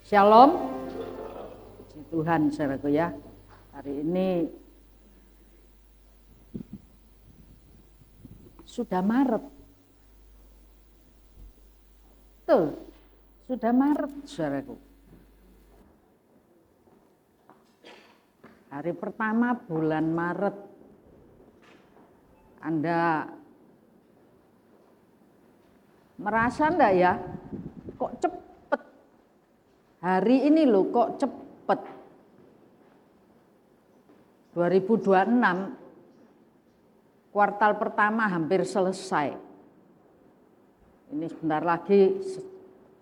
Shalom, puji Tuhan saudaraku ya. Hari ini sudah Maret. Tuh, sudah Maret saudaraku. Hari pertama bulan Maret. Anda merasa enggak ya? Kok cepet? Hari ini loh kok cepet. 2026 kuartal pertama hampir selesai. Ini sebentar lagi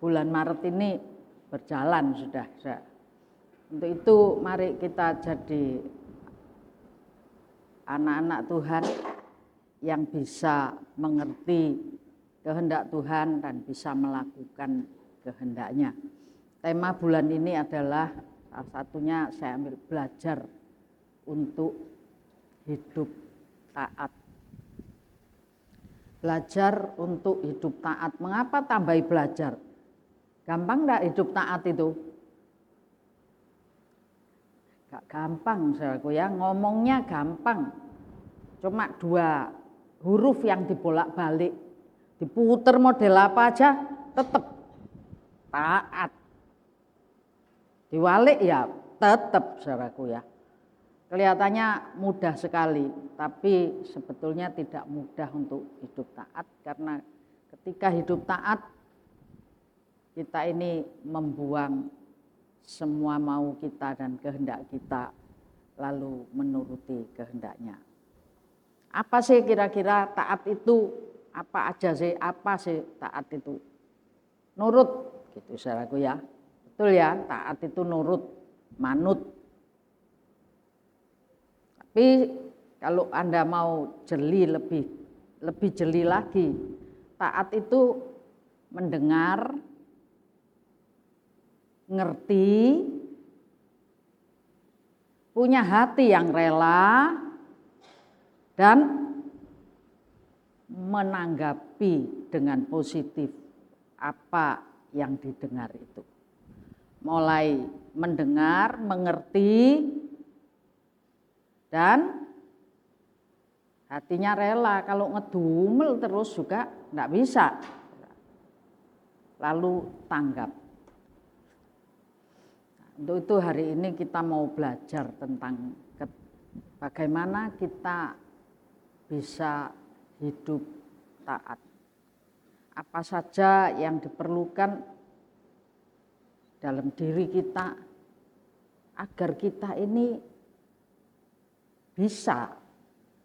bulan Maret ini berjalan sudah. Untuk itu mari kita jadi anak-anak Tuhan yang bisa mengerti kehendak Tuhan dan bisa melakukan kehendaknya. Tema bulan ini adalah salah satunya saya ambil belajar untuk hidup taat. Belajar untuk hidup taat. Mengapa tambahi belajar? Gampang enggak hidup taat itu? Gak gampang saudaraku ya, ngomongnya gampang. Cuma 2 huruf yang dibolak-balik. Diputer model apa aja tetap taat. Diwalik ya tetap saudaraku ya. Kelihatannya mudah sekali, tapi sebetulnya tidak mudah untuk hidup taat. Karena ketika hidup taat, kita ini membuang semua mau kita dan kehendak kita, lalu menuruti kehendaknya. Apa sih kira-kira taat itu? Apa aja sih? Apa sih taat itu? Nurut, gitu saudaraku ya. Betul ya, taat itu nurut, manut. Tapi kalau Anda mau jeli lebih jeli lagi, taat itu mendengar, ngerti, punya hati yang rela, dan menanggapi dengan positif apa yang didengar itu. Mulai mendengar, mengerti, dan hatinya rela. Kalau ngedumel terus juga enggak bisa. Lalu tanggap. Untuk itu hari ini kita mau belajar tentang bagaimana kita bisa hidup taat. Apa saja yang diperlukan dalam diri kita agar kita ini bisa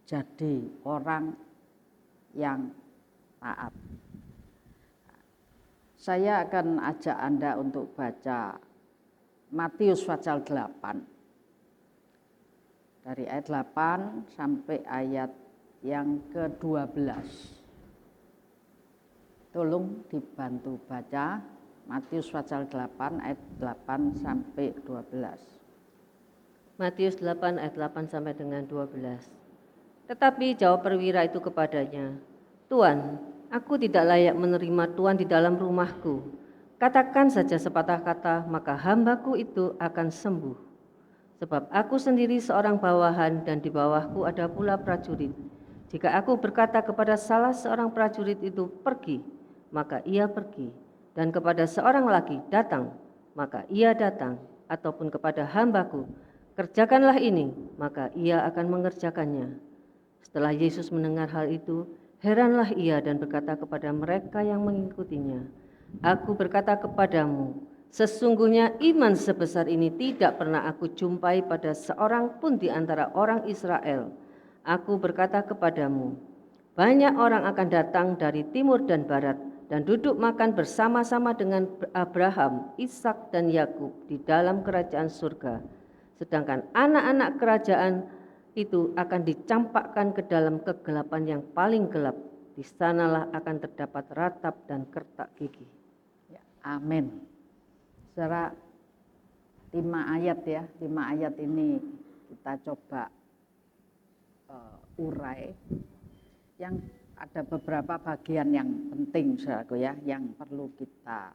jadi orang yang taat. Saya akan ajak Anda untuk baca Matius pasal 8. Dari ayat 8 sampai ayat yang ke-12. Tolong dibantu baca Matius pasal 8 ayat 8 sampai 12. Matius 8 ayat 8 sampai dengan 12. Tetapi jawab perwira itu kepadanya, "Tuan, aku tidak layak menerima Tuan di dalam rumahku. Katakan saja sepatah kata, maka hambaku itu akan sembuh. Sebab aku sendiri seorang bawahan dan di bawahku ada pula prajurit. Jika aku berkata kepada salah seorang prajurit itu pergi, maka ia pergi. Dan kepada seorang lagi datang, maka ia datang. Ataupun kepada hambaku, kerjakanlah ini, maka ia akan mengerjakannya." Setelah Yesus mendengar hal itu, heranlah ia dan berkata kepada mereka yang mengikutinya, "Aku berkata kepadamu, sesungguhnya iman sebesar ini tidak pernah aku jumpai pada seorang pun di antara orang Israel. Aku berkata kepadamu, banyak orang akan datang dari timur dan barat dan duduk makan bersama-sama dengan Abraham, Ishak dan Yakub di dalam kerajaan surga. Sedangkan anak-anak kerajaan itu akan dicampakkan ke dalam kegelapan yang paling gelap. Di sanalah akan terdapat ratap dan kertak gigi." Ya, amin. Saudara, 5 ayat ya, 5 ayat ini kita coba urai. Yang ada beberapa bagian yang penting saudaraku ya, yang perlu kita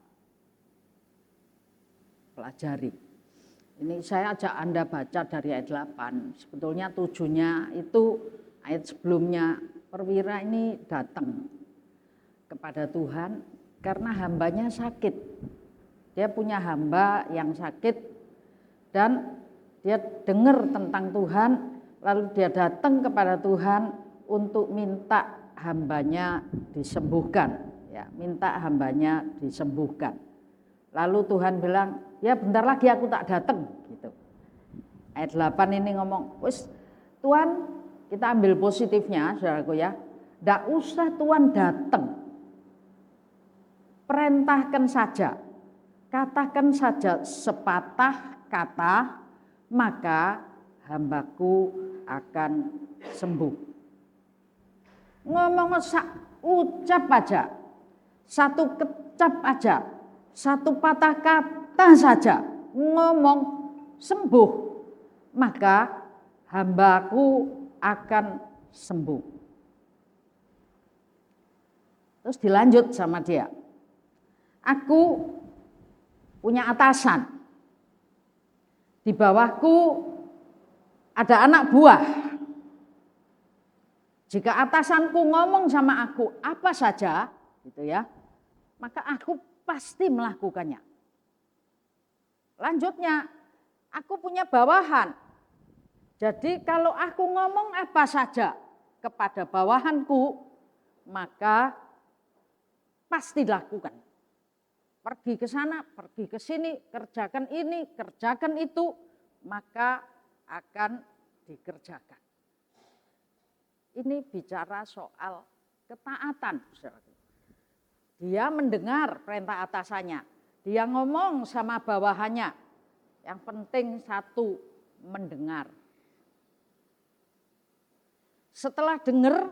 pelajari. Ini saya ajak Anda baca dari ayat 8. Sebetulnya tujuannya itu ayat sebelumnya, perwira ini datang kepada Tuhan karena hambanya sakit. Dia punya hamba yang sakit dan dia dengar tentang Tuhan, lalu dia datang kepada Tuhan untuk minta hambanya disembuhkan, ya, minta hambanya disembuhkan. Lalu Tuhan bilang, ya bentar lagi aku tak datang, gitu. Ayat 8 ini ngomong, wis Tuhan, kita ambil positifnya, saudaraku ya, ndak usah Tuhan datang, perintahkan saja, katakan saja sepatah kata, maka hambaku akan sembuh. Ngomong ucap aja, satu kecap aja, satu patah kata saja, ngomong sembuh, maka hambaku akan sembuh. Terus dilanjut sama dia, aku punya atasan, di bawahku ada anak buah. Jika atasanku ngomong sama aku apa saja, gitu ya, maka aku pasti melakukannya. Lanjutnya, aku punya bawahan. Jadi kalau aku ngomong apa saja kepada bawahanku, maka pasti dilakukan. Pergi ke sana, pergi ke sini, kerjakan ini, kerjakan itu, maka akan dikerjakan. Ini bicara soal ketaatan. Dia mendengar perintah atasannya, dia ngomong sama bawahannya. Yang penting satu, mendengar. Setelah dengar,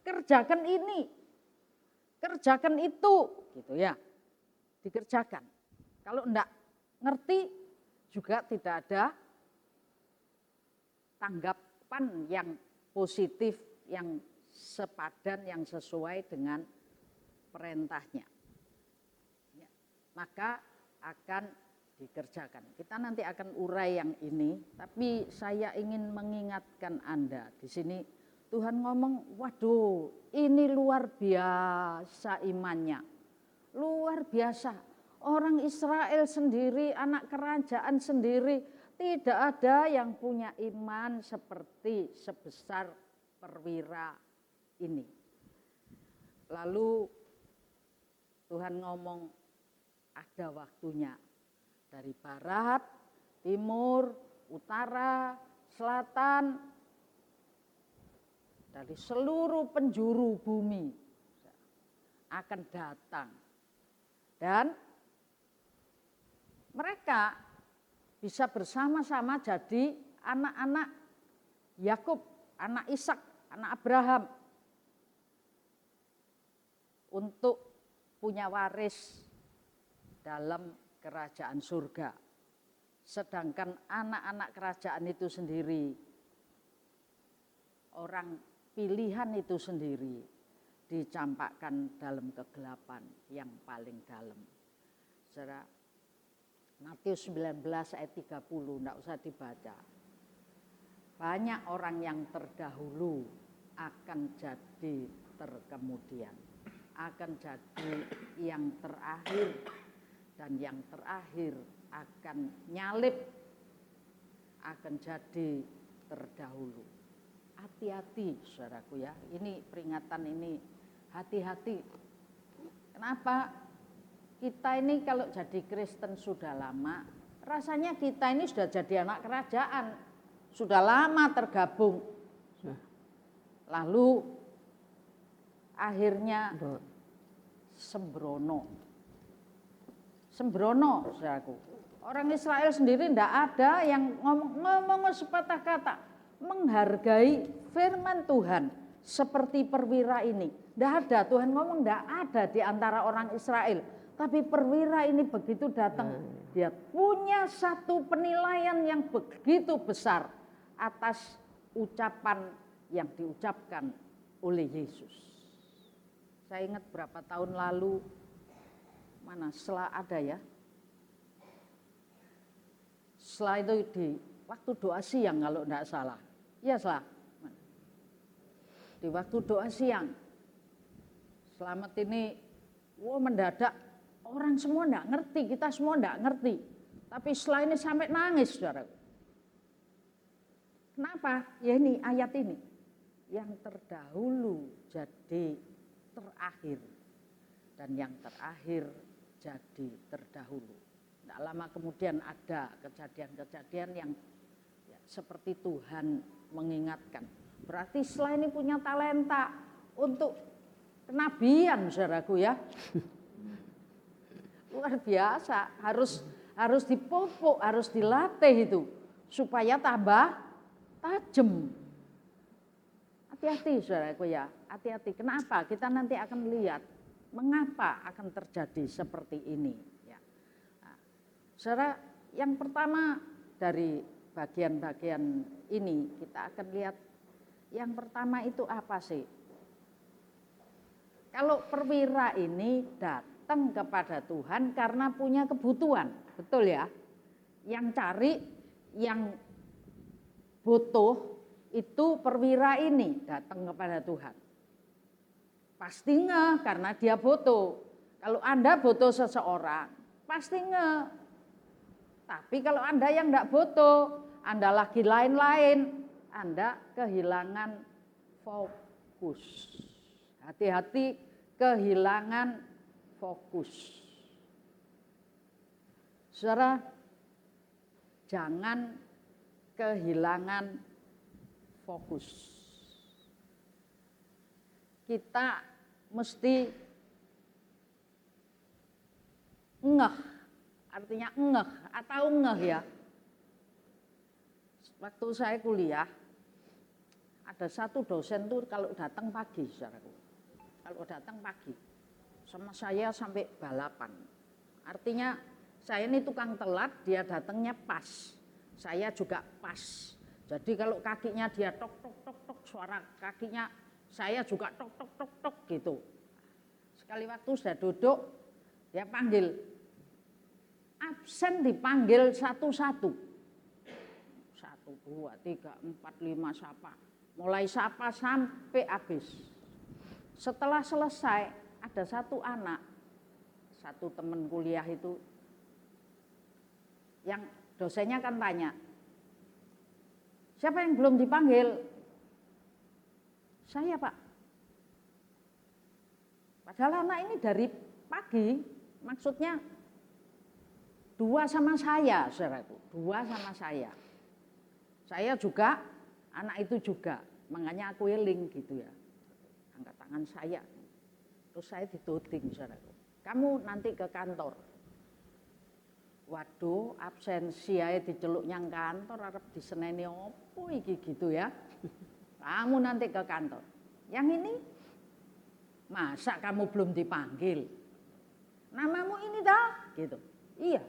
kerjakan ini, kerjakan itu, gitu ya, dikerjakan. Kalau enggak ngerti juga tidak ada tanggapan yang positif, yang sepadan, yang sesuai dengan perintahnya. Ya, maka akan dikerjakan. Kita nanti akan urai yang ini, tapi saya ingin mengingatkan Anda di sini. Tuhan ngomong, waduh, ini luar biasa imannya, luar biasa. Orang Israel sendiri, anak kerajaan sendiri, tidak ada yang punya iman seperti sebesar perwira ini. Lalu Tuhan ngomong, ada waktunya. Dari barat, timur, utara, selatan, dari seluruh penjuru bumi akan datang. Dan mereka bisa bersama-sama jadi anak-anak Yakub, anak Ishak, anak Abraham, untuk punya waris dalam kerajaan surga. Sedangkan anak-anak kerajaan itu sendiri, orang pilihan itu sendiri, dicampakkan dalam kegelapan yang paling dalam. Saudara, Matius 19 ayat 30, enggak usah dibaca. Banyak orang yang terdahulu akan jadi terkemudian, akan jadi yang terakhir, dan yang terakhir akan nyalip, akan jadi terdahulu. Hati-hati saudaraku ya, ini peringatan ini, hati-hati. Kenapa? Kita ini kalau jadi Kristen sudah lama, rasanya kita ini sudah jadi anak kerajaan, sudah lama tergabung. Lalu akhirnya sembrono, saudaraku. Orang Israel sendiri tidak ada yang ngomong sepatah kata menghargai firman Tuhan seperti perwira ini. Tidak ada, Tuhan ngomong tidak ada di antara orang Israel. Tapi perwira ini begitu datang, dia punya satu penilaian yang begitu besar atas ucapan yang diucapkan oleh Yesus. Saya ingat berapa tahun lalu, mana setelah ada ya, setelah itu di waktu doa siang kalau tidak salah. Iya salah. Di waktu doa siang. Selamat ini mendadak orang semua tidak ngerti, kita semua tidak ngerti. Tapi setelah ini sampai nangis, saudara. Kenapa? Ya ini ayat ini. Yang terdahulu jadi terakhir. Dan yang terakhir jadi terdahulu. Tidak lama kemudian ada kejadian-kejadian yang ya, seperti Tuhan mengingatkan. Berarti setelah ini punya talenta untuk kenabian, saudaraku ya. Luar biasa, harus dipupuk, harus dilatih itu supaya tambah tajam. Hati-hati saudaraku ya, hati-hati. Kenapa? Kita nanti akan lihat mengapa akan terjadi seperti ini. Ya. Nah, saudara, yang pertama dari bagian-bagian ini kita akan lihat yang pertama itu apa sih? Kalau perwira ini datang kepada Tuhan karena punya kebutuhan, betul ya? Yang cari, yang butuh itu perwira ini datang kepada Tuhan. Pasti ngeh karena dia butuh. Kalau Anda butuh seseorang, pasti ngeh. Tapi kalau Anda yang tidak butuh, Anda lagi lain-lain, Anda kehilangan fokus. Hati-hati kehilangan fokus. Saudara, jangan kehilangan fokus. Kita mesti ngeh, artinya ngeh atau ngeh ya. Waktu saya kuliah, ada satu dosen tuh kalau datang pagi, saudaraku. Kalau datang pagi, sama saya sampai balapan. Artinya saya ini tukang telat, dia datangnya pas. Saya juga pas. Jadi kalau kakinya dia tok tok tok tok, suara kakinya saya juga tok tok tok tok gitu. Sekali waktu sudah duduk, dia panggil. Absen dipanggil satu-satu. 1, 2, 3, 4, 5 sapa. Mulai sapa sampai habis. Setelah selesai ada satu anak, satu teman kuliah itu, yang dosennya kan tanya, siapa yang belum dipanggil? Saya, Pak. Padahal anak ini dari pagi, maksudnya 2 sama saya, saudaraku. 2 sama saya. Saya juga, anak itu juga. Makanya aku eling gitu ya. Angkat tangan saya. Terus saya dituding, saudaraku. Kamu nanti ke kantor. Waduh, absensi ae diceluk nyang kantor arep diseneni opo iki gitu ya. Kamu nanti ke kantor. Yang ini masa kamu belum dipanggil? Namamu ini dah gitu. Iya.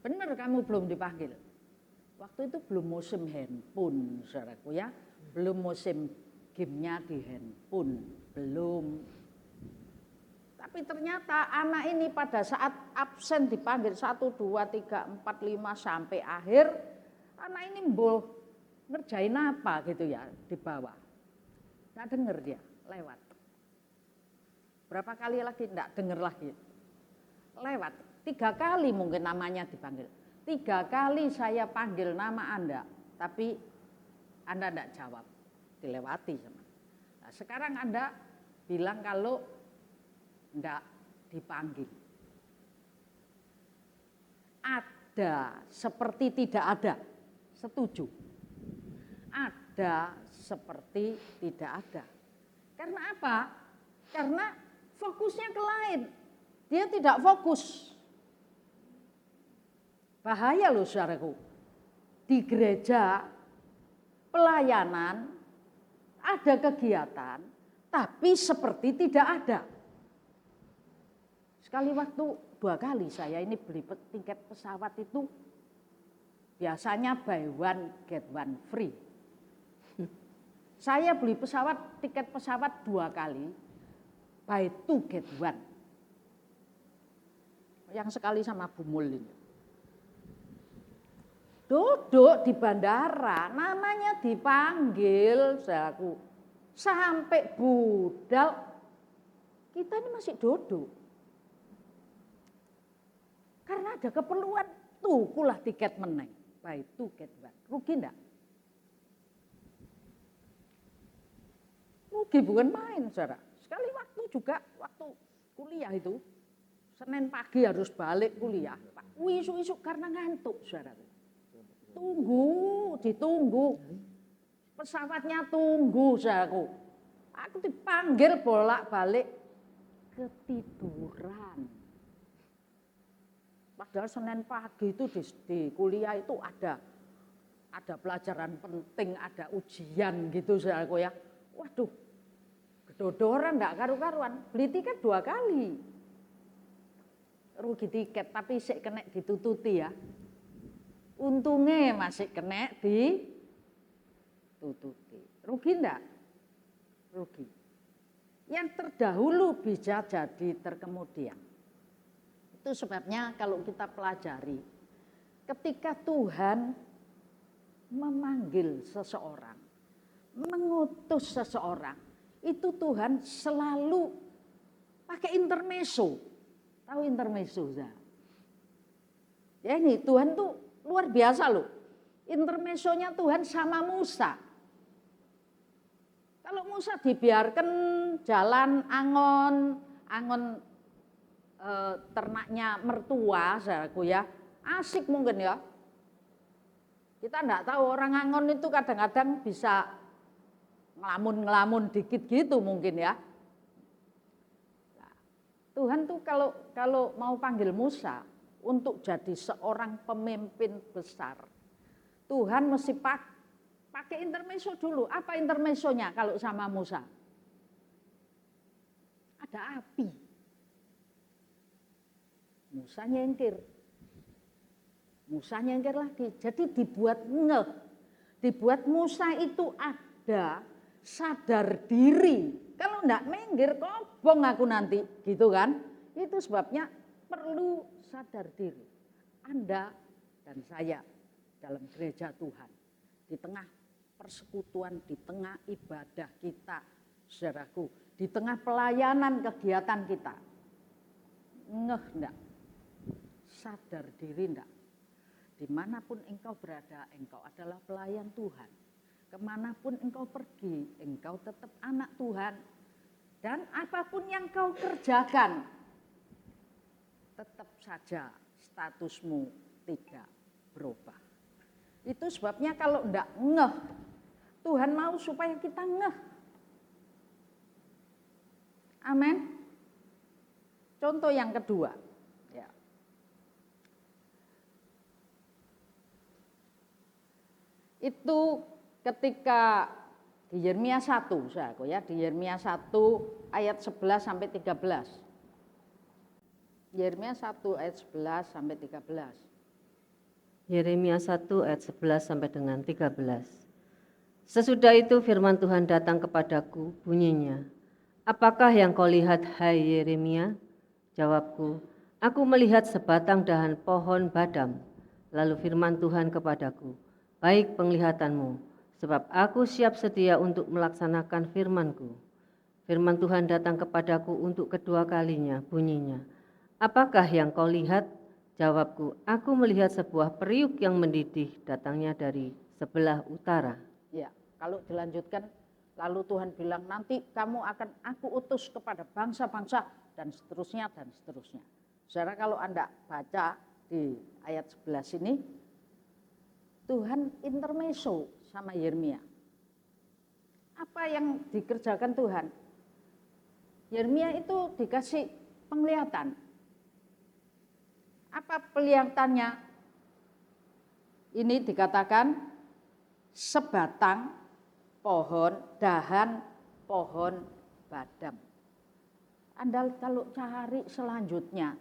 Benar kamu belum dipanggil. Waktu itu belum musim handphone, saudaraku ya. Belum musim game-nya di handphone, belum. Tapi ternyata anak ini pada saat absen dipanggil 1, 2, 3, 4, 5 sampai akhir, anak ini ngerjain apa gitu ya di bawah. Nggak denger dia, lewat. Berapa kali lagi nggak denger lagi. Lewat, 3 kali mungkin namanya dipanggil. 3 kali saya panggil nama Anda, tapi Anda nggak jawab, dilewati sama. Nah, sekarang Anda bilang kalau nggak dipanggil. Ada seperti tidak ada, setuju. Ada seperti tidak ada. Karena apa? Karena fokusnya ke lain. Dia tidak fokus. Bahaya loh saudaraku. Di gereja, pelayanan, ada kegiatan, tapi seperti tidak ada. Sekali waktu 2 kali saya ini beli tiket pesawat itu biasanya buy one get one free. Saya beli tiket pesawat 2 kali, buy 2 get 1. Yang sekali sama Bu Mul ini. duduk di bandara, namanya dipanggil, saudaraku. Sampai budal, kita ini masih duduk. Karena ada keperluan, tukulah tiket meneng. Baik tiket, rugi enggak? Rugi bukan main, saudara. Sekali waktu juga, waktu kuliah itu, Senin pagi harus balik kuliah. Isu-isu karena ngantuk, saudara. Ditunggu. Pesawatnya tunggu, saudaraku. Aku dipanggil bolak-balik, ketiduran. Padahal Senin pagi itu di kuliah itu ada pelajaran penting, ada ujian gitu, saudaraku ya. Waduh, kedodoran enggak karu-karuan. Beli tiket 2 kali. Rugi tiket, tapi sik kena ditututi ya. Untungnya masih kena ditututi. Rugi enggak? Rugi. Yang terdahulu bisa jadi terkemudian. Itu sebabnya kalau kita pelajari, ketika Tuhan memanggil seseorang, mengutus seseorang, itu Tuhan selalu pakai intermezzo. Tahu intermezzo? Ya ini Tuhan tuh luar biasa loh. Intermezzonya Tuhan sama Musa. Kalau Musa dibiarkan jalan angon ternaknya mertua, saudaraku ya, asik mungkin ya. Kita enggak tahu orang angon itu kadang-kadang bisa ngelamun dikit gitu mungkin ya. Tuhan tuh kalau mau panggil Musa untuk jadi seorang pemimpin besar, Tuhan mesti pakai intermezzo dulu. Apa intermezzonya kalau sama Musa? Ada api. Musa nyengkir lagi. Jadi dibuat ngeh. Dibuat Musa itu ada sadar diri. Kalau enggak minggir, kobong aku nanti, gitu kan? Itu sebabnya perlu sadar diri. Anda dan saya dalam gereja Tuhan, di tengah persekutuan, di tengah ibadah kita, saudaraku, di tengah pelayanan kegiatan kita, ngeh enggak? Sadar diri enggak? Dimanapun engkau berada, engkau adalah pelayan Tuhan. Kemanapun engkau pergi, engkau tetap anak Tuhan. Dan apapun yang kau kerjakan, tetap saja statusmu tidak berubah. Itu sebabnya kalau enggak ngeh, Tuhan mau supaya kita ngeh. Amin. Contoh yang kedua. Ya. Itu ketika di Yeremia 1, saudaraku ya, di Yeremia 1 ayat 11 sampai 13. Yeremia 1 ayat 11 sampai 13. Yeremia 1 ayat 11 sampai dengan 13. Sesudah itu firman Tuhan datang kepadaku, bunyinya, apakah yang kau lihat, hai Yeremia? Jawabku, aku melihat sebatang dahan pohon badam. Lalu firman Tuhan kepadaku, baik penglihatanmu, sebab aku siap sedia untuk melaksanakan firman-Ku. Firman Tuhan datang kepadaku untuk kedua kalinya, bunyinya, apakah yang kau lihat? Jawabku, aku melihat sebuah periuk yang mendidih, datangnya dari sebelah utara. Ya, kalau dilanjutkan, lalu Tuhan bilang, nanti kamu akan aku utus kepada bangsa-bangsa, dan seterusnya, dan seterusnya. Saudara, kalau Anda baca di ayat 11 ini, Tuhan intermezzo sama Yeremia. Apa yang dikerjakan Tuhan? Yeremia itu dikasih penglihatan. Apa penglihatannya? Ini dikatakan sebatang pohon, dahan pohon badam. Anda kalau cari selanjutnya,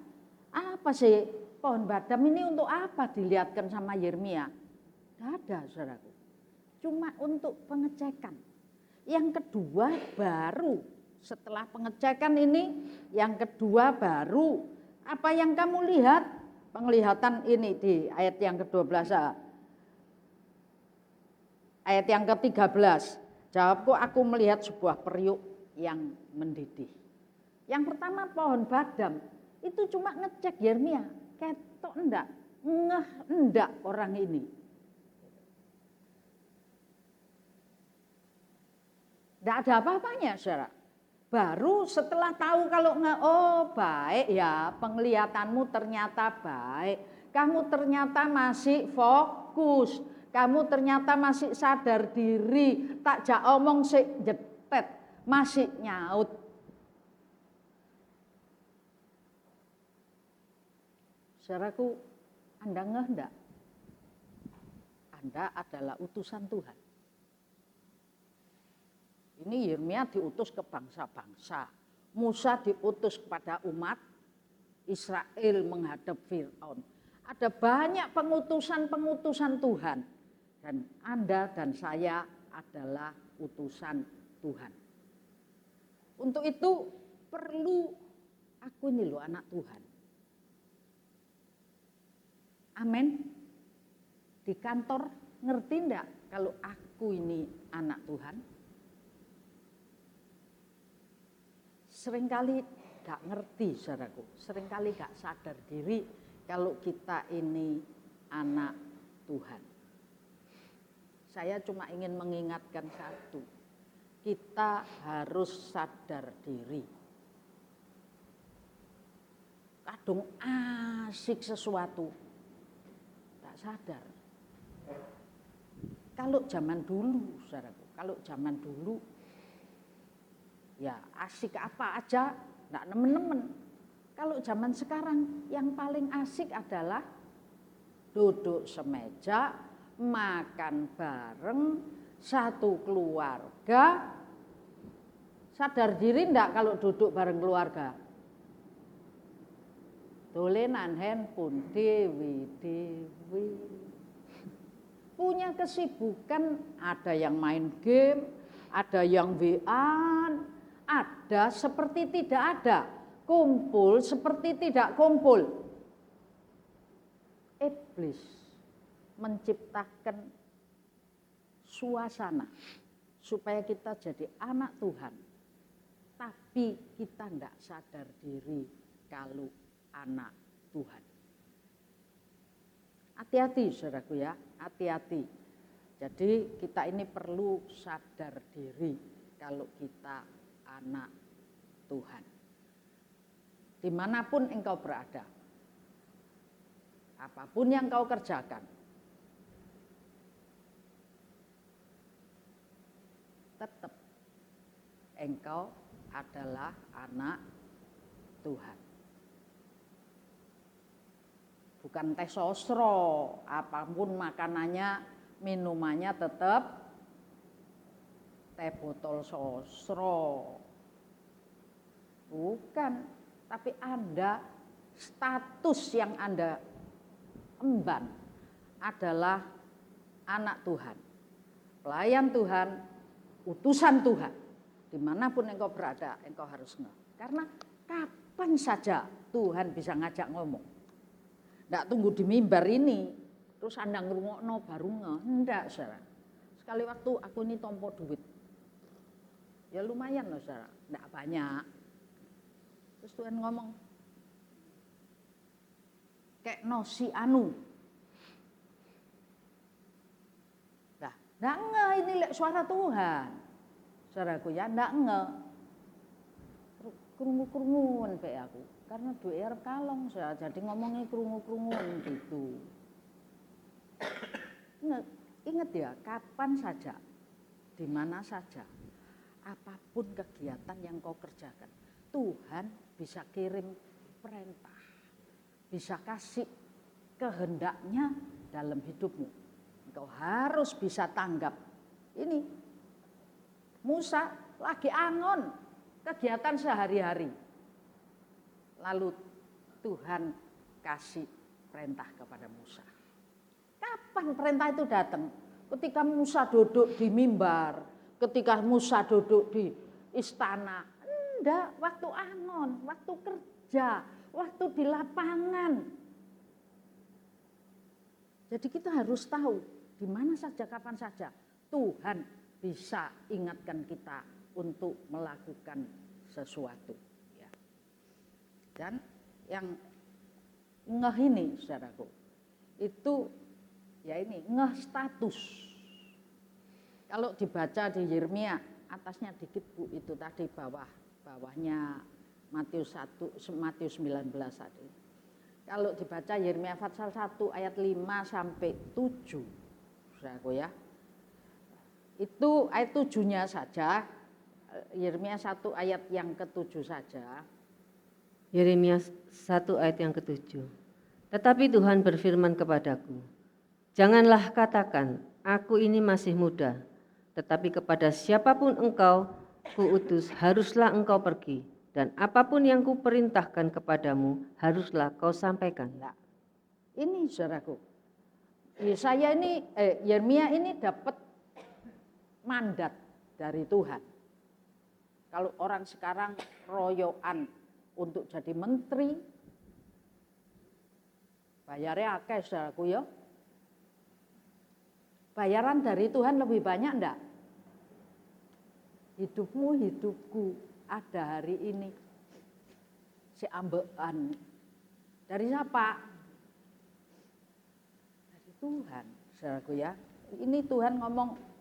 apa sih pohon badam ini untuk apa dilihatkan sama Yeremia? Tidak ada, saudaraku. Cuma untuk pengecekan. Yang kedua baru, setelah pengecekan ini, yang kedua baru, apa yang kamu lihat? Penglihatan ini di ayat yang ke-12. Ayat yang ke-13. Jawabku, aku melihat sebuah periuk yang mendidih. Yang pertama pohon badam. Itu cuma ngecek Yeremia. Ketok enggak? Ngeh enggak orang ini? Enggak ada apa-apanya, saudara. Baru setelah tahu kalau oh baik ya, penglihatanmu ternyata baik. Kamu ternyata masih fokus. Kamu ternyata masih sadar diri. Tak jak omong sik jetet, masih nyaut. Saudaraku, Anda ngeh enggak? Anda adalah utusan Tuhan. Ini Yeremia diutus ke bangsa-bangsa. Musa diutus kepada umat Israel menghadap Fir'aun. Ada banyak pengutusan-pengutusan Tuhan. Dan Anda dan saya adalah utusan Tuhan. Untuk itu perlu aku ini loh anak Tuhan. Amin. Di kantor ngerti enggak kalau aku ini anak Tuhan? Seringkali gak ngerti, saudaraku. Seringkali gak sadar diri kalau kita ini anak Tuhan. Saya cuma ingin mengingatkan satu. Kita harus sadar diri. Kadung asik sesuatu, tak sadar. Kalau zaman dulu, saudaraku, kalau zaman dulu, ya asik apa aja, enggak nemen-nemen. Kalau zaman sekarang yang paling asik adalah duduk semeja, makan bareng, satu keluarga. Sadar diri enggak kalau duduk bareng keluarga? Dolenan handphone, dewi. Punya kesibukan, ada yang main game, ada yang WA-an, ada seperti tidak ada, kumpul seperti tidak kumpul. Iblis menciptakan suasana supaya kita jadi anak Tuhan, tapi kita tidak sadar diri kalau anak Tuhan. Hati-hati saudaraku ya, hati-hati. Jadi kita ini perlu sadar diri kalau kita anak Tuhan. Dimanapun engkau berada, apapun yang kau kerjakan, tetap engkau adalah anak Tuhan. Bukan teh sosro, apapun makanannya, minumannya tetap teh botol sosro. Bukan, tapi Anda, status yang Anda emban adalah anak Tuhan, pelayan Tuhan, utusan Tuhan. Dimanapun engkau berada, engkau harus ngeh. Karena kapan saja Tuhan bisa ngajak ngomong. Nggak tunggu di mimbar ini, terus Anda ngerungokno baru ngeh. Enggak, saudara. Sekali waktu aku ini tompo duit. Ya lumayan loh, saudara. Nggak banyak. Terus Tuhan ngomong, kayak no si anu. Nah, nggak ngeh ini suara Tuhan. Saudaraku ya, nggak ngeh. Krungu-krunguan pe aku. Karena duit arep kalong saya, jadi ngomongnya krungu-krunguan gitu. Ingat ya, kapan saja, di mana saja, apapun kegiatan yang kau kerjakan, Tuhan bisa kirim perintah, bisa kasih kehendaknya dalam hidupmu. Engkau harus bisa tanggap. Ini Musa lagi angon kegiatan sehari-hari. Lalu Tuhan kasih perintah kepada Musa. Kapan perintah itu datang? Ketika Musa duduk di mimbar, ketika Musa duduk di istana. Enggak, waktu angon, waktu kerja, waktu di lapangan. Jadi kita harus tahu di mana saja, kapan saja Tuhan bisa ingatkan kita untuk melakukan sesuatu. Ya. Dan yang ngeh ini saudaraku, itu ya ini ngeh status. Kalau dibaca di Yeremia, atasnya dikit Bu, itu tadi bawahnya Matius 19 tadi. Kalau dibaca Yeremia pasal 1 ayat 5 sampai 7, saudaraku ya. Itu ayat 7-nya saja, Yeremia 1 ayat yang ke-7 saja. Yeremia 1 ayat yang ke-7. Tetapi Tuhan berfirman kepadaku, janganlah katakan, aku ini masih muda, tetapi kepada siapapun engkau kuutus haruslah engkau pergi, dan apapun yang kuperintahkan kepadamu haruslah kau sampaikan. Nah, ini saudaraku, Yeremia ini dapat mandat dari Tuhan. Kalau orang sekarang royoan untuk jadi menteri, bayarnya akeh saudaraku ya. Bayaran dari Tuhan lebih banyak enggak? Hidupmu, hidupku ada hari ini. Si ambekan. Dari siapa? Dari Tuhan, saudaraku ya. Ini Tuhan ngomong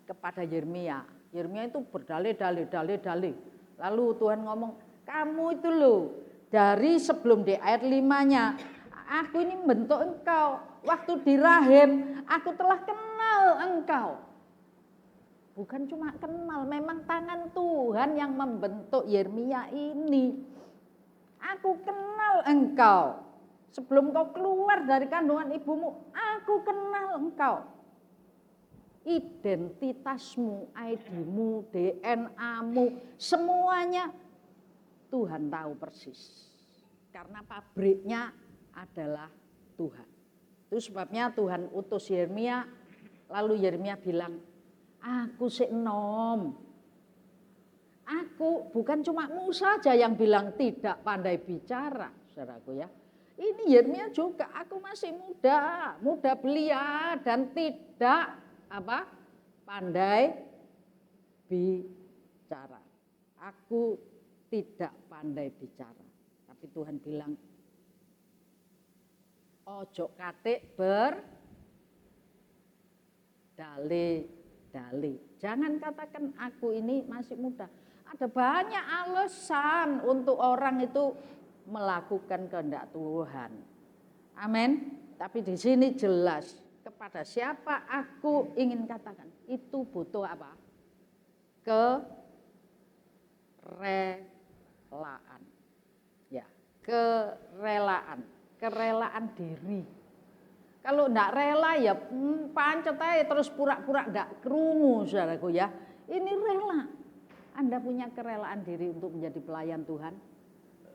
kepada Yeremia. Yeremia itu berdalih. Lalu Tuhan ngomong, kamu itu loh, dari sebelum di ayat 5-nya, aku ini membentuk engkau. Waktu di rahim, aku telah kenal engkau. Bukan cuma kenal, memang tangan Tuhan yang membentuk Yeremia ini. Aku kenal engkau. Sebelum kau keluar dari kandungan ibumu, aku kenal engkau. Identitasmu, ID-mu, DNA-mu, semuanya Tuhan tahu persis. Karena pabriknya adalah Tuhan. Itu sebabnya Tuhan utus Yeremia, lalu Yeremia bilang, aku sik enom. Aku bukan cuma Musa saja yang bilang tidak pandai bicara, saudaraku ya. Ini Yeremia juga, aku masih muda belia dan tidak pandai bicara. Aku tidak pandai bicara. Tapi Tuhan bilang, ojo katik berdalih-dalih. Jangan katakan aku ini masih muda. Ada banyak alasan untuk orang itu melakukan kehendak Tuhan. Amin. Tapi di sini jelas kepada siapa aku ingin katakan. Itu butuh apa? Kerelaan. Ya, kerelaan diri. Kalau enggak rela ya pancet aja terus pura-pura enggak krungu saudaraku ya. Ini rela. Anda punya kerelaan diri untuk menjadi pelayan Tuhan,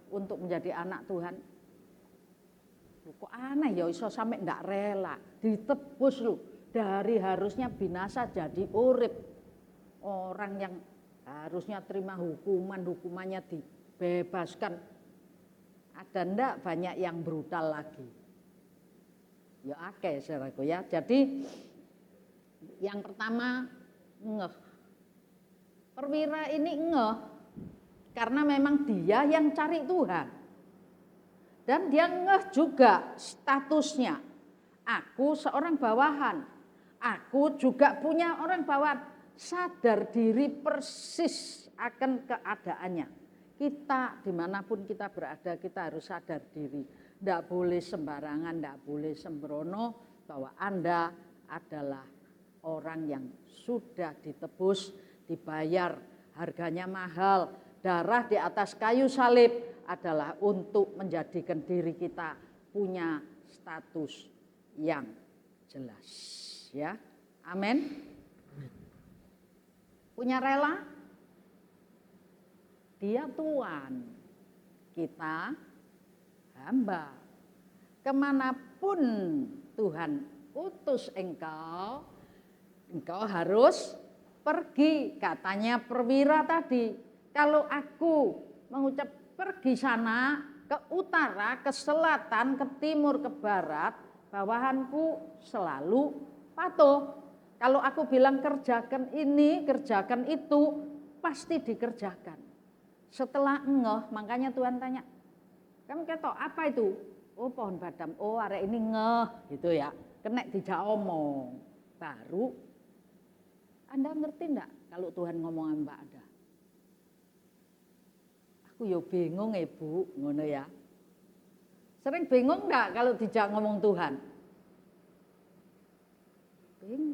untuk menjadi anak Tuhan. Kok aneh ya iso sampai enggak rela, ditebus lu dari harusnya binasa jadi urip. Orang yang harusnya terima hukumannya dibebaskan. Ada ndak banyak yang brutal lagi? Ya akeh saudaraku ya. Jadi yang pertama ngeh. Perwira ini ngeh karena memang dia yang cari Tuhan. Dan dia ngeh juga statusnya. Aku seorang bawahan. Aku juga punya orang bawahan. Sadar diri persis akan keadaannya. Kita dimanapun kita berada, kita harus sadar diri. Tidak boleh sembarangan, tidak boleh sembrono bahwa Anda adalah orang yang sudah ditebus, dibayar, harganya mahal. Darah di atas kayu salib adalah untuk menjadikan diri kita punya status yang jelas. Ya, amin. Punya rela? Dia Tuhan, kita hamba. Kemanapun Tuhan utus engkau harus pergi. Katanya perwira tadi, kalau aku mengucap pergi sana, ke utara, ke selatan, ke timur, ke barat, bawahanku selalu patuh. Kalau aku bilang kerjakan ini, kerjakan itu, pasti dikerjakan. Setelah ngeh, makanya Tuhan tanya, kamu ketok apa itu? Oh pohon badam, oh arek ini ngeh gitu ya. Kena dijak omong, baru Anda ngerti enggak kalau Tuhan ngomong sama Mbak Ada? Aku ya bingung Bu, ngono ya. Sering bingung enggak kalau dijak ngomong Tuhan?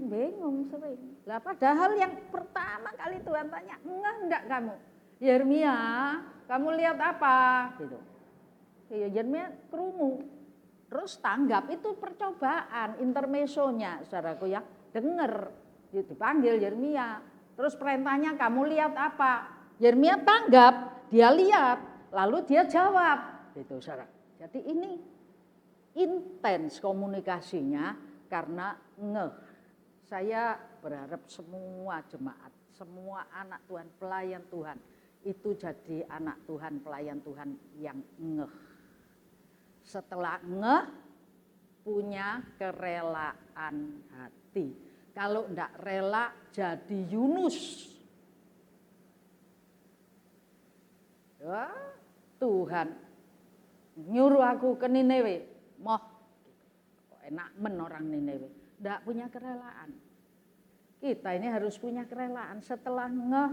Bingung sering. Lah padahal yang pertama kali Tuhan tanya, enggak enggak kamu? Yeremia, kamu lihat apa? Gitu. Ya Yeremia krungu. Terus tanggap, itu percobaan, intermesonya, saudaraku ya. Dengar, dipanggil Yeremia. Terus perintahnya, kamu lihat apa? Yeremia tanggap, dia lihat, lalu dia jawab. Gitu, saudara. Jadi ini intens komunikasinya karena ngeh. Saya berharap semua jemaat, semua anak Tuhan, pelayan Tuhan, itu jadi anak Tuhan, pelayan Tuhan yang ngeh. Setelah ngeh, punya kerelaan hati. Kalau enggak rela, jadi Yunus. Ya, Tuhan nyuruh aku ke Niniwe, moh, enak men orang Niniwe. Enggak punya kerelaan. Kita ini harus punya kerelaan. Setelah ngeh,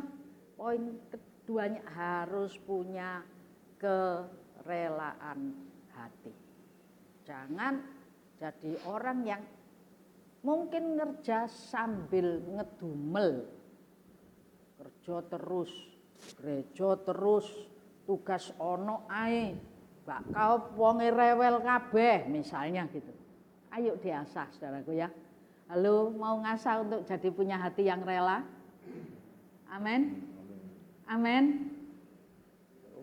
poin keduanya harus punya kerelaan hati. Jangan jadi orang yang mungkin ngerja sambil ngedumel. Kerja terus, gereja terus, tugas ono ae. Bakal wonge rewel kabeh misalnya gitu. Ayo diasah saudaraku ya. Halo, mau ngasah untuk jadi punya hati yang rela? Amin. Amin.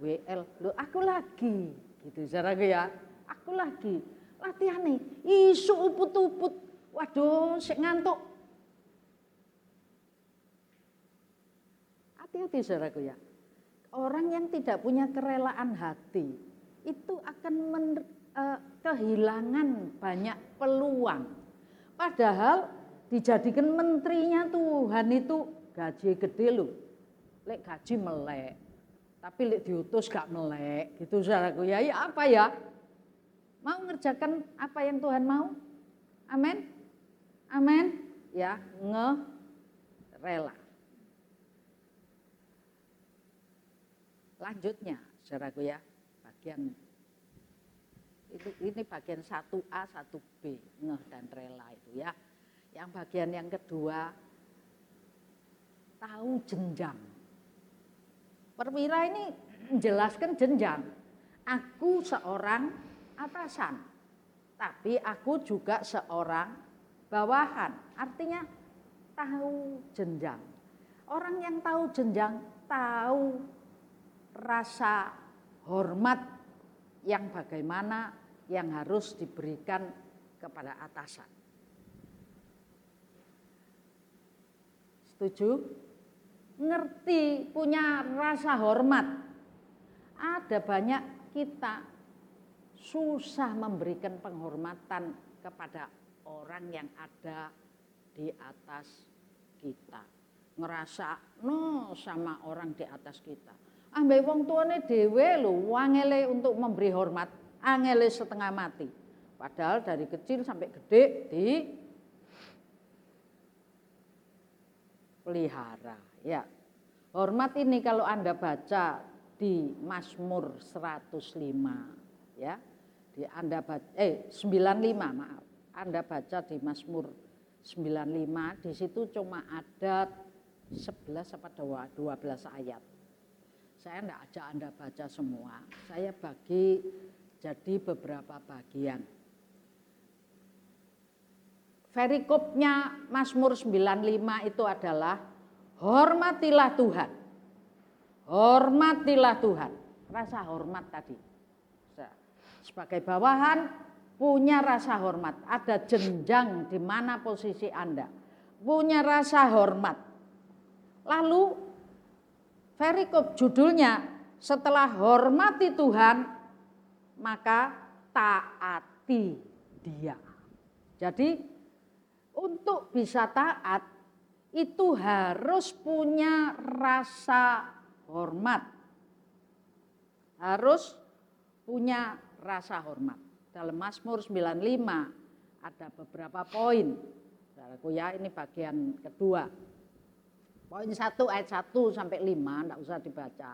WL, lo aku lagi gitu saudaraku ya. Aku lagi latihan nih, isu uput-uput. Waduh, sik ngantuk. Hati-hati saudaraku ya. Orang yang tidak punya kerelaan hati itu akan kehilangan banyak peluang. Padahal dijadikan menterinya Tuhan itu gaji gede loh. Lek gaji melek. Tapi lek diutus gak melek gitu saudaraku ya. Ya apa ya? Mau ngerjakan apa yang Tuhan mau? Amin. Amin. Ya, rela. Lanjutnya, saudaraku ya, bagian ini bagian 1A, 1B, ngeh dan rela itu ya. Yang bagian yang kedua, tahu jenjang. Perwira ini menjelaskan jenjang. Aku seorang atasan, tapi aku juga seorang bawahan. Artinya tahu jenjang. Orang yang tahu jenjang, tahu rasa hormat yang bagaimana yang harus diberikan kepada atasan. Setuju? Ngerti, punya rasa hormat. Ada banyak kita susah memberikan penghormatan kepada orang yang ada di atas kita. Ngerasa no sama orang di atas kita. Ambek wong tuane dhewe lho, wangele untuk memberi hormat, angele setengah mati. Padahal dari kecil sampai gede di pelihara, ya. Hormat ini kalau Anda baca di Mazmur 105, ya. Di Anda baca 95, maaf. Anda baca di Mazmur 95, di situ cuma ada 11 apa 12 ayat. Saya tidak ajak Anda baca semua, saya bagi jadi beberapa bagian. Perikopnya Mazmur 95 itu adalah hormatilah Tuhan. Hormatilah Tuhan. Rasa hormat tadi. Sebagai bawahan punya rasa hormat. Ada jenjang di mana posisi Anda. Punya rasa hormat. Lalu perikop judulnya, setelah hormati Tuhan, maka taati Dia. Jadi untuk bisa taat itu harus punya rasa hormat. Harus punya rasa hormat. Dalam Mazmur 95 ada beberapa poin. Saudaraku ya, ini bagian kedua. Poin 1 ayat 1 sampai 5 enggak usah dibaca.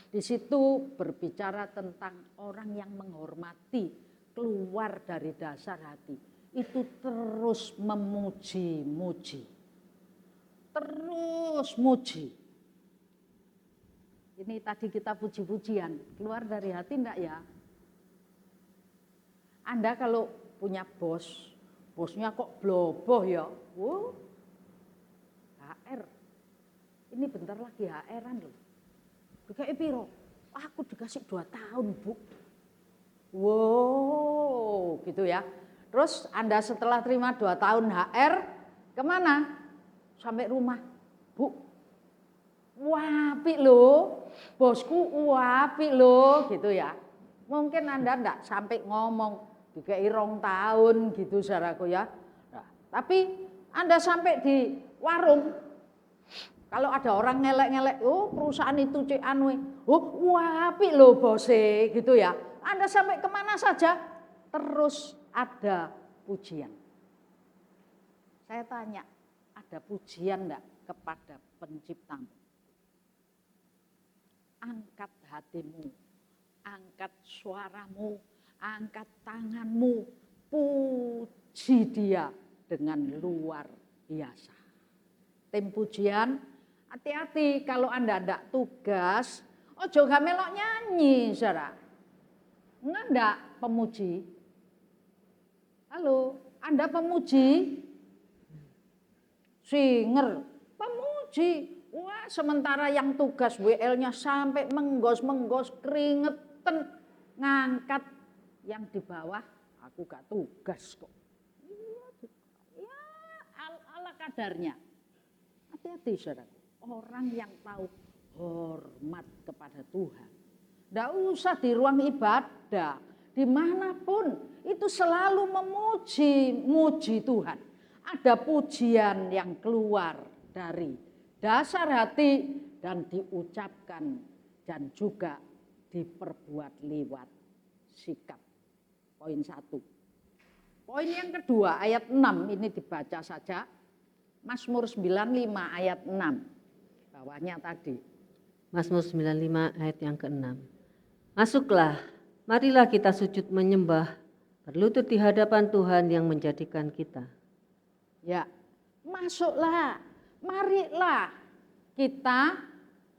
Di situ berbicara tentang orang yang menghormati keluar dari dasar hati. Itu terus memuji-muji. Terus muji. Ini tadi kita puji-pujian, keluar dari hati enggak ya? Anda kalau punya bos, bosnya kok bloboh ya? HR. Ini bentar lagi HR-an loh. Dikasih piro? Aku dikasih 2 tahun, Bu. Wow, gitu ya. Terus Anda setelah terima 2 tahun HR, kemana? Sampai rumah. Bu, apik loh, bosku apik loh, gitu ya. Mungkin Anda enggak sampai ngomong dikasih 2 tahun gitu saudaraku ya. Nah, tapi Anda sampai di warung, kalau ada orang ngelek-ngelek, perusahaan itu cek anu, apik loh bose, gitu ya. Anda sampai kemana saja, terus ada pujian. Saya tanya, ada pujian enggak kepada penciptamu? Angkat hatimu, angkat suaramu, angkat tanganmu, puji dia dengan luar biasa. Tim pujian, hati-hati kalau Anda enggak tugas, ojo gak melok nyanyi, saudara. Enggak pemuji. Halo, Anda pemuji? Singer, pemuji. Wah, sementara yang tugas WL-nya sampai menggos-menggos keringetan ngangkat yang di bawah, aku gak tugas kok. Ya, ala kadarnya. Hati-hati saudara, orang yang tahu hormat kepada Tuhan. Tidak usah di ruang ibadah, dimanapun itu selalu muji Tuhan. Ada pujian yang keluar dari dasar hati dan diucapkan dan juga diperbuat lewat sikap. Poin 1. Poin yang kedua ayat 6 ini dibaca saja. Mazmur 95 ayat 6. Bawahnya tadi. Mazmur 95 ayat yang ke-6. Masuklah, marilah kita sujud menyembah, berlutut di hadapan Tuhan yang menjadikan kita. Ya, masuklah, marilah kita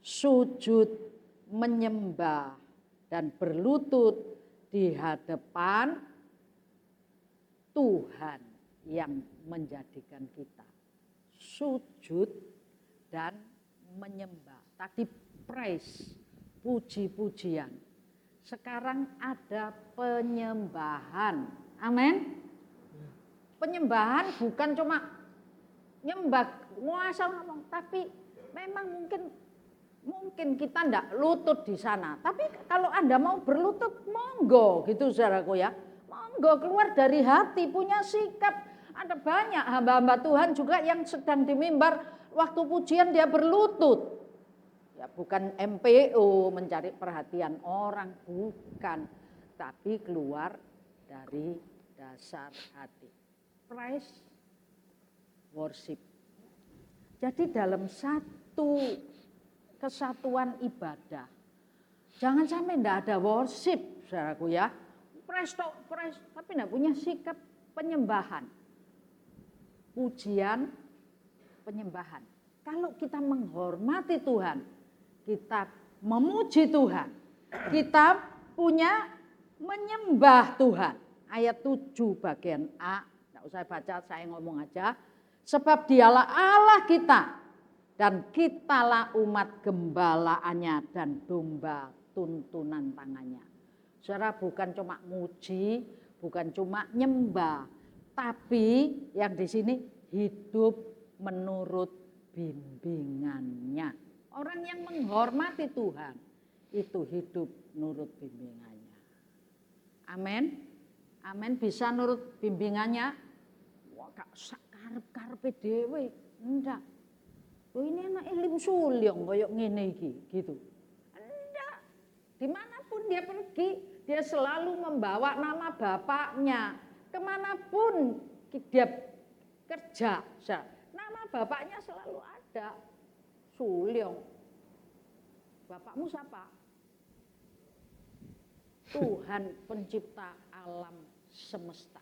sujud menyembah dan berlutut di hadapan Tuhan yang menjadikan kita. Sujud dan menyembah. Tadi praise, puji-pujian. Sekarang ada penyembahan. Amin. Penyembahan bukan cuma nyembah, nguasa ngomong, tapi memang mungkin kita ndak lutut di sana. Tapi kalau Anda mau berlutut, monggo gitu saudaraku ya. Monggo keluar dari hati, punya sikap. Ada banyak hamba-hamba Tuhan juga yang sedang di mimbar, waktu pujian dia berlutut. Ya bukan MPO mencari perhatian orang, bukan. Tapi keluar dari dasar hati. Praise, worship. Jadi dalam satu kesatuan ibadah, jangan sampai enggak ada worship, saudaraku ya. Praise, tapi enggak punya sikap penyembahan. Pujian, penyembahan. Kalau kita menghormati Tuhan, kita memuji Tuhan, kita punya menyembah Tuhan. Ayat 7 bagian A, enggak usah baca, saya ngomong aja. Sebab dialah Allah kita, dan kitalah umat gembalaannya dan domba tuntunan tangannya. Saudara, bukan cuma muji, bukan cuma nyembah, tapi yang di sini hidup menurut bimbingannya. Orang yang menghormati Tuhan itu hidup menurut bimbingannya. Amin. Amin. Bisa nurut bimbingannya. Wah, karep-karepe dhewe, ndak. Oh ini anak Lim Sulyong koyok ngene iki, gitu. Enggak. Dimanapun dia pergi, dia selalu membawa nama bapaknya. Kemanapun dia kerja, nama bapaknya selalu ada. Sulyong. Bapakmu siapa? Tuhan pencipta alam semesta.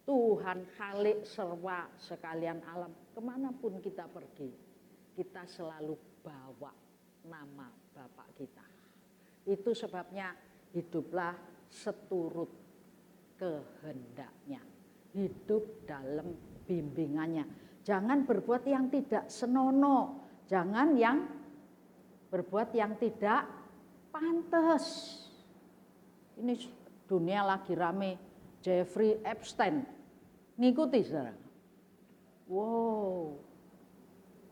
Tuhan Khalik serwa sekalian alam. Kemanapun kita pergi, kita selalu bawa nama Bapak kita. Itu sebabnya hiduplah seturut kehendaknya. Hidup dalam bimbingannya. Jangan berbuat yang tidak senonoh. Jangan yang berbuat yang tidak pantas. Ini dunia lagi rame Jeffrey Epstein. Ngikuti saudara. Wow.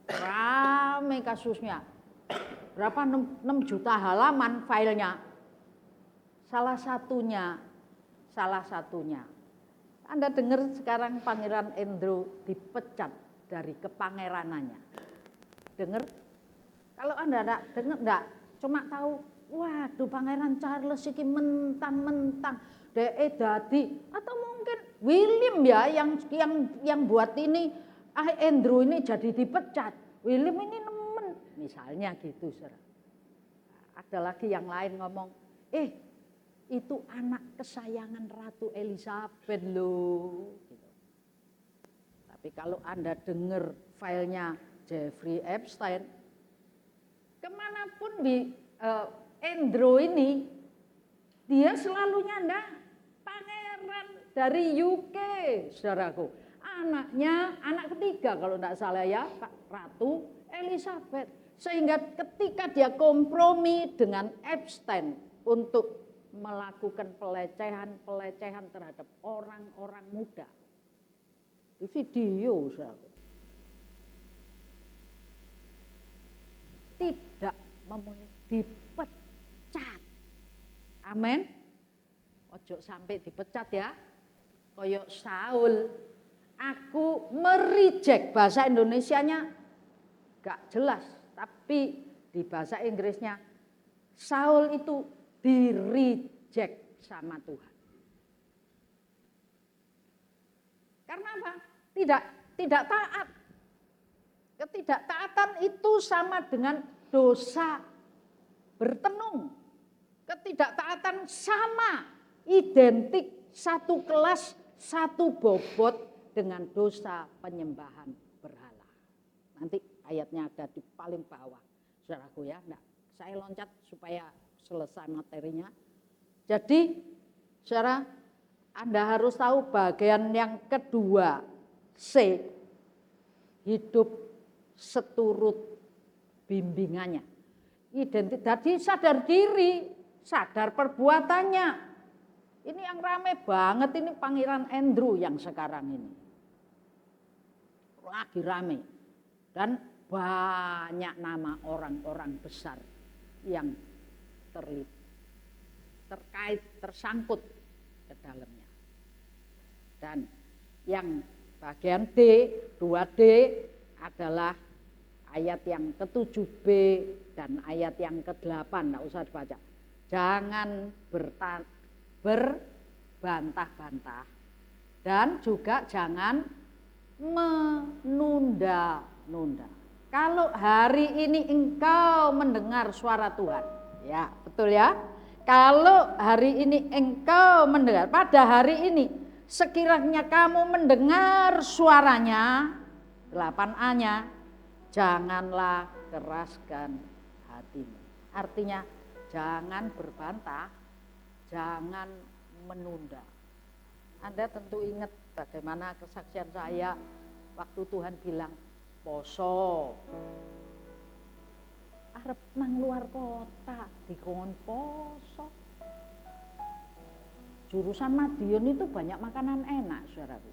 Rame kasusnya. Berapa 6 juta halaman filenya. Salah satunya. Anda dengar sekarang Pangeran Andrew dipecat dari kepangeranannya. Dengar? Kalau Anda enggak dengar enggak, cuma tahu, waduh Pangeran Charles iki mentang-mentang dhek dadi, atau mungkin William ya yang buat ini Andrew ini jadi dipecat. William ini nemen, misalnya gitu, saudara. Ada lagi yang lain ngomong, itu anak kesayangan Ratu Elizabeth loh. Gitu. Tapi kalau Anda dengar filenya Jeffrey Epstein, kemanapun Andrew ini, dia selalu nyandang pangeran dari UK, saudaraku. Anaknya, anak ketiga kalau tidak salah ya, Ratu Elizabeth. Sehingga ketika dia kompromi dengan Epstein untuk melakukan pelecehan terhadap orang-orang muda. Di video, saudaraku. Tidak memenuhi, dipecat. Amin. Ojo sampai dipecat ya. Koyok Saul. Aku merijek, bahasa Indonesianya gak jelas, tapi di bahasa Inggrisnya Saul itu dirijek sama Tuhan. Karena apa? Tidak taat. Ketidaktaatan itu sama dengan dosa bertenung. Ketidaktaatan sama, identik, satu kelas, satu bobot dengan dosa penyembahan berhala. Nanti ayatnya ada di paling bawah, saudaraku ya. Nah, saya loncat supaya selesai materinya. Jadi, saudara, Anda harus tahu bagian yang kedua, C, hidup seturut bimbingannya. Jadi sadar diri, sadar perbuatannya. Ini yang rame banget ini Pangeran Andrew yang sekarang ini. Lagi rame. Dan banyak nama orang-orang besar yang terkait, tersangkut ke dalamnya. Dan yang bagian D, 2D adalah ayat yang ke-7b dan ayat yang ke-8, enggak usah dibaca. Jangan berbantah-bantah dan juga jangan menunda-nunda. Kalau hari ini engkau mendengar suara Tuhan, ya betul ya. Kalau hari ini engkau mendengar, pada hari ini sekiranya kamu mendengar suaranya, 8a-nya, janganlah keraskan hatimu. Artinya jangan berbantah, jangan menunda. Anda tentu ingat bagaimana kesaksian saya waktu Tuhan bilang poso. Arep nang luar kota dikon poso. Jurusan Madiun itu banyak makanan enak, saudaraku.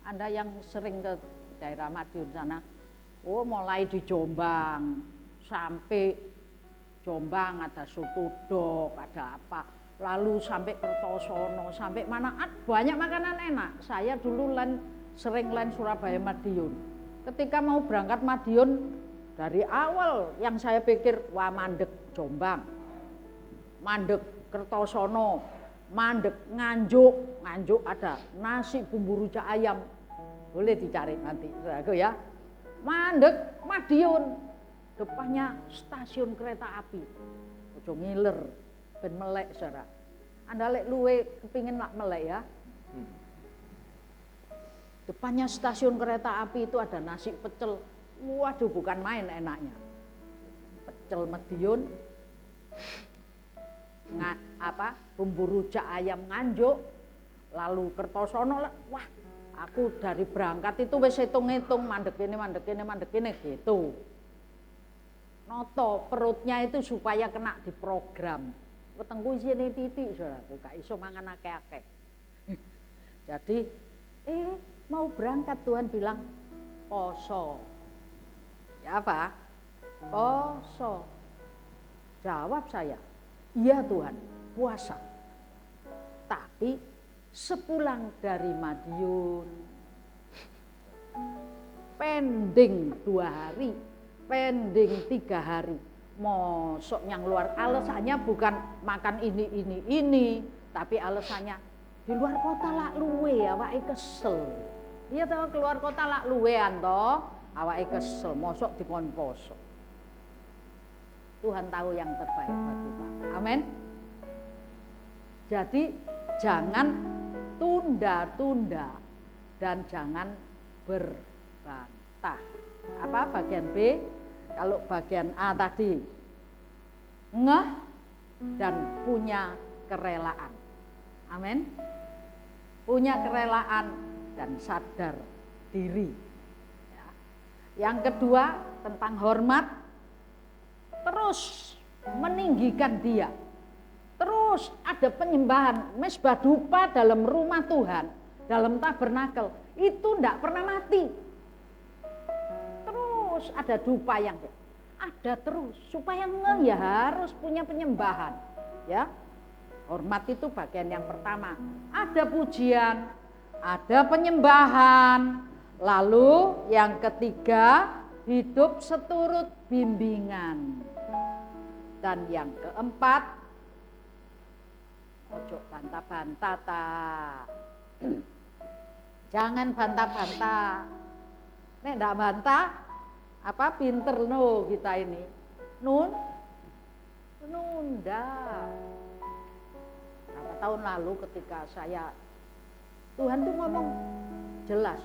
Anda yang sering ke daerah Madiun sana, mulai di Jombang sampai Jombang ada soto dok, ada apa, lalu sampai Kertosono, sampai mana banyak makanan enak. Saya dulu sering line Surabaya Madiun. Ketika mau berangkat Madiun, dari awal yang saya pikir, wah mandek Jombang, mandek Kertosono, mandek Nganjuk. Nganjuk ada nasi bumbu rujak ayam, boleh dicari nanti saudaraku ya. Mandek Madiun, depannya stasiun kereta api. Ojo ngiler, ben melek saudara. Anda lek luwe kepingin lak melek ya. Depannya stasiun kereta api itu ada nasi pecel. Waduh, bukan main enaknya. Pecel Madiun, bumbu rujak ayam Nganjuk, lalu Kertosono. Wah, aku dari berangkat itu wis hitung-hitung mandek ini gitu. Noto perutnya itu supaya kena di program. Wetengku isine titik saudaraku, gak iso mangan akeh-akeh. Jadi mau berangkat Tuhan bilang poso. Ya apa? Poso. Jawab saya, iya Tuhan, puasa. Tapi sepulang dari Madiun, pending 2 hari, pending 3 hari, mosok yang luar, alasannya bukan makan ini, tapi alasannya di luar kota lak luwe, awake kesel. Iya toh, keluar kota lak luwe anto, awake kesel, mosok dikon poso. Tuhan tahu yang terbaik buat kita. Amin. Jadi jangan tunda-tunda dan jangan berbantah. Apa bagian B? Kalau bagian A tadi ngeh dan punya kerelaan. Amin. Punya kerelaan dan sadar diri. Ya. Yang kedua tentang hormat, terus meninggikan dia. Terus ada penyembahan mezbah dupa dalam rumah Tuhan, dalam tabernakel. Itu tidak pernah mati. Terus ada dupa yang ada terus. Supaya ya harus punya penyembahan. Ya, hormat itu bagian yang pertama. Ada pujian, ada penyembahan. Lalu yang ketiga, hidup seturut bimbingan. Dan yang keempat, ojo bantah-bantah ta. Jangan bantah-bantah. Nek ndak bantah, apa pinter no kita ini. Nunda. Berapa tahun lalu ketika Tuhan tuh ngomong jelas.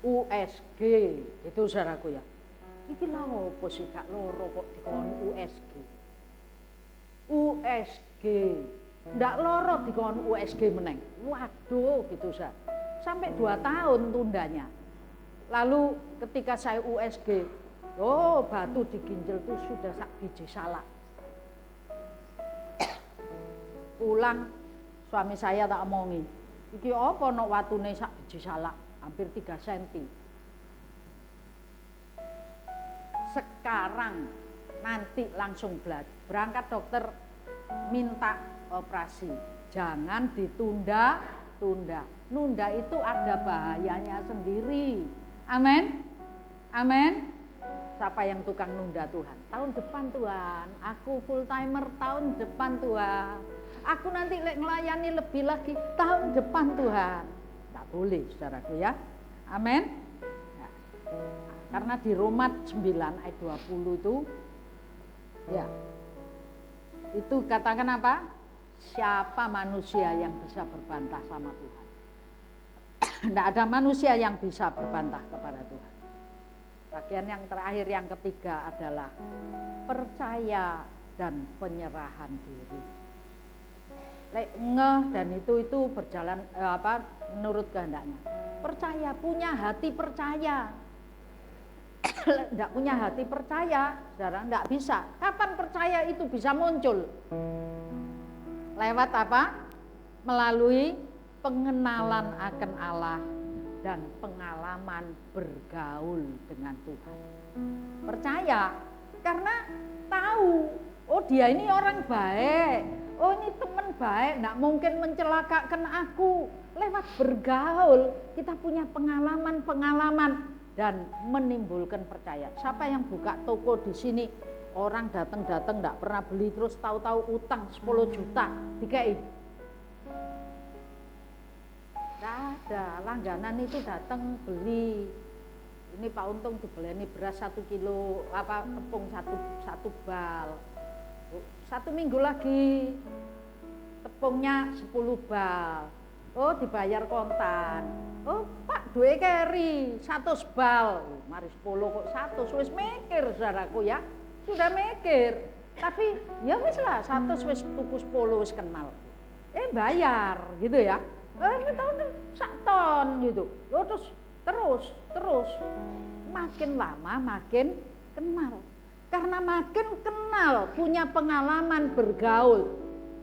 USG, itu saudaraku ya. Iki lha opo sih gak loro kok dikon USG. USG. Ndak loro dikon USG meneng. Waduh gitu sa. Sampai 2 tahun tundanya. Lalu ketika saya USG, batu di ginjal itu sudah sak biji salak. Pulang suami saya tak omongi, iki apa nok watune sak biji salak, hampir 3 cm. Sekarang nanti langsung berangkat dokter minta operasi. Jangan ditunda-tunda. Nunda itu ada bahayanya sendiri. Amin. Amin. Siapa yang tukang nunda Tuhan? Tahun depan Tuhan, aku full timer tahun depan Tuhan. Aku nanti ngelayani lebih lagi tahun depan Tuhan. Tak boleh saudaraku ya. Amin. Ya. Karena di Roma 9 ayat 20 itu ya. Itu katakan apa? Siapa manusia yang bisa berbantah sama Tuhan? Tidak ada manusia yang bisa berbantah kepada Tuhan. Bagian yang terakhir yang ketiga adalah percaya dan penyerahan diri. Ngeh dan itu berjalan menurut kehendaknya. Percaya, punya hati percaya. Tidak punya hati percaya, saudara, tidak bisa. Kapan percaya itu bisa muncul? Lewat apa? Melalui pengenalan akan Allah dan pengalaman bergaul dengan Tuhan. Percaya karena tahu Oh dia ini orang baik, oh ini teman baik, nggak mungkin mencelakakan aku. Lewat bergaul kita punya pengalaman-pengalaman dan menimbulkan percaya. Siapa yang buka toko di sini, orang datang-datang nggak pernah beli, terus tahu-tahu utang 10 juta dikai. Nggak ada, langganan itu datang beli. Ini Pak Untung dibelani beras 1 kilo, tepung satu bal. 1 minggu lagi tepungnya 10 bal. Oh dibayar kontan. Oh Pak duwe keri 100 bal. Mari 10 kok 100, wis mikir saudaraku ya. Sudah mikir. Tapi ya wis lah 100 wis tuku 10 wis kenal. Bayar gitu ya. Tahun 1 ton gitu. Terus makin lama makin kenal. Karena makin kenal, punya pengalaman bergaul,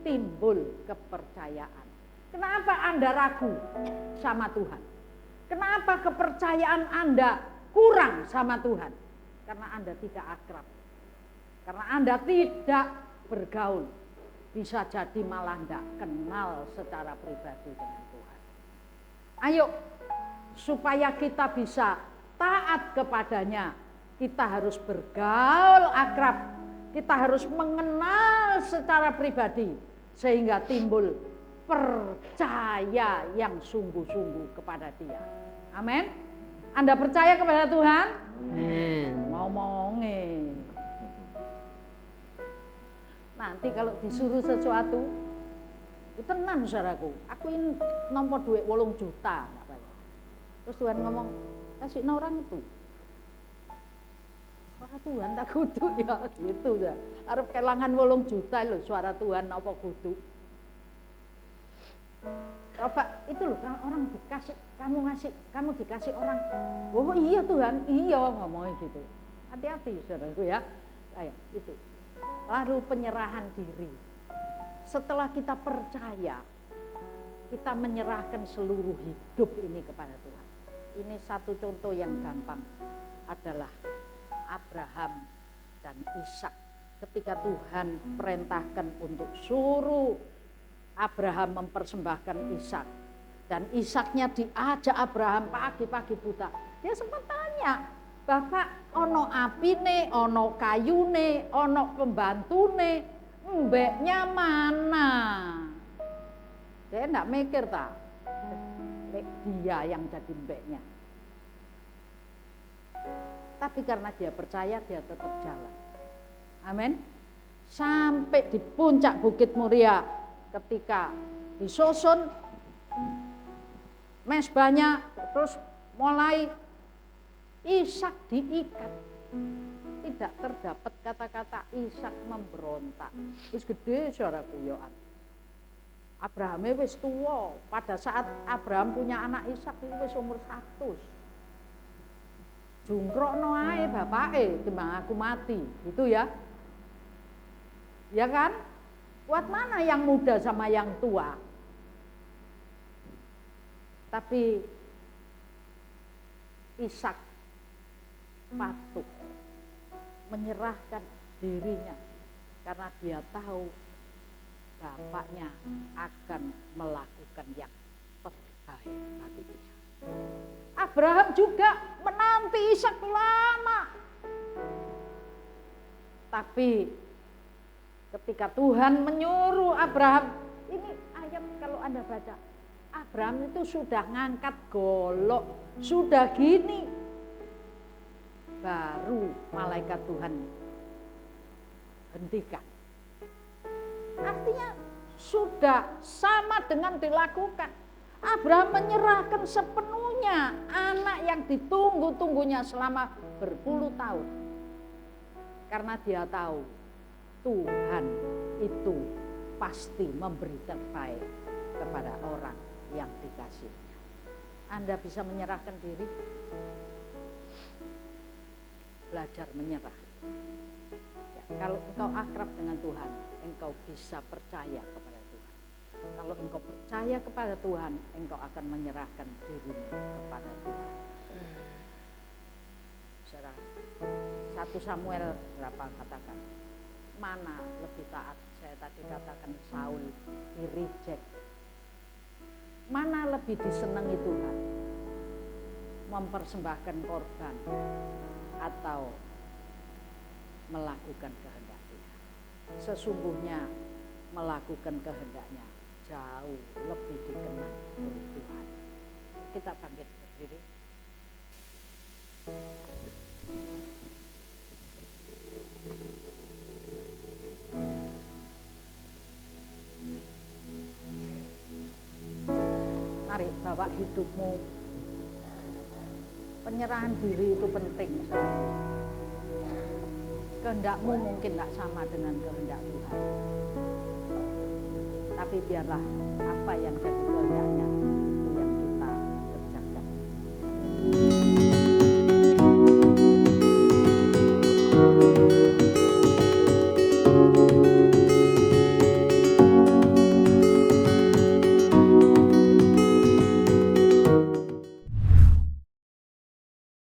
timbul kepercayaan. Kenapa Anda ragu sama Tuhan? Kenapa kepercayaan Anda kurang sama Tuhan? Karena Anda tidak akrab. Karena Anda tidak bergaul. Bisa jadi malah tidak kenal secara pribadi dengan Tuhan. Ayo, supaya kita bisa taat kepadanya, kita harus bergaul akrab, kita harus mengenal secara pribadi, sehingga timbul percaya yang sungguh-sungguh kepada Dia. Amin. Anda percaya kepada Tuhan? Ngomongin. Nanti kalau disuruh sesuatu, itu tenang saudaraku, aku ini nomor duit 8 juta. Terus Tuhan ngomong, kasih orang itu. Suara Tuhan tak kudu ya gitu ya. Arep kelangan 8 juta loh suara Tuhan apa kudu. Coba itu loh orang dikasih, kamu dikasih orang. Oh iya Tuhan, iya ngomongnya gitu. Hati-hati saudaraku ya. Ayo itu. Lalu penyerahan diri. Setelah kita percaya, kita menyerahkan seluruh hidup ini kepada Tuhan. Ini satu contoh yang gampang adalah Abraham dan Ishak. Ketika Tuhan perintahkan untuk suruh Abraham mempersembahkan Ishak, dan Ishaknya diajak Abraham pagi-pagi buta. Dia sempat tanya, Bapak ono apine, ono kayune, ono pembantune, mbeknya mana? Dia enggak mikir tak, dia yang jadi mbeknya. Tapi karena dia percaya, dia tetap jalan. Amin. Sampai di puncak Bukit Muria, ketika disusun mesbahnya, terus mulai Ishak diikat. Tidak terdapat kata-kata Ishak memberontak. Wis gede saudaraku yo. Abraham wis tua. Pada saat Abraham punya anak Ishak itu wis umur 100. Jungkrokno ae bapake timbang aku mati, gitu ya. Ya kan? Buat mana yang muda sama yang tua? Tapi Ishak patuh menyerahkan dirinya karena dia tahu bapaknya akan melakukan yang terbaik bagi dia. Abraham juga menanti Ishak lama. Tapi ketika Tuhan menyuruh Abraham, ini ayat kalau Anda baca, Abraham itu sudah ngangkat golok, sudah gini. Baru malaikat Tuhan hentikan. Artinya sudah sama dengan dilakukan. Abraham menyerahkan sepenuhnya anak yang ditunggu-tunggunya selama berpuluh tahun. Karena dia tahu Tuhan itu pasti memberi terbaik kepada orang yang dikasihnya. Anda bisa menyerahkan diri? Belajar menyerah. Ya, kalau engkau akrab dengan Tuhan, engkau bisa percaya kepada Tuhan. Kalau engkau percaya kepada Tuhan, engkau akan menyerahkan dirimu kepada Tuhan. Saudara, 1 Samuel berapa katakan? mana lebih taat? Saya tadi katakan Saul di reject. Mana lebih disenangi Tuhan? Mempersembahkan korban atau melakukan kehendak Tuhan? Sesungguhnya melakukan kehendaknya jauh lebih dikenal oleh Tuhan. Kita bangkit berdiri. Mari bawa hidupmu. Penyerahan diri itu penting. Kehendakmu mungkin tidak sama dengan kehendak Tuhan. Tapi biarlah apa yang jadi kehendaknya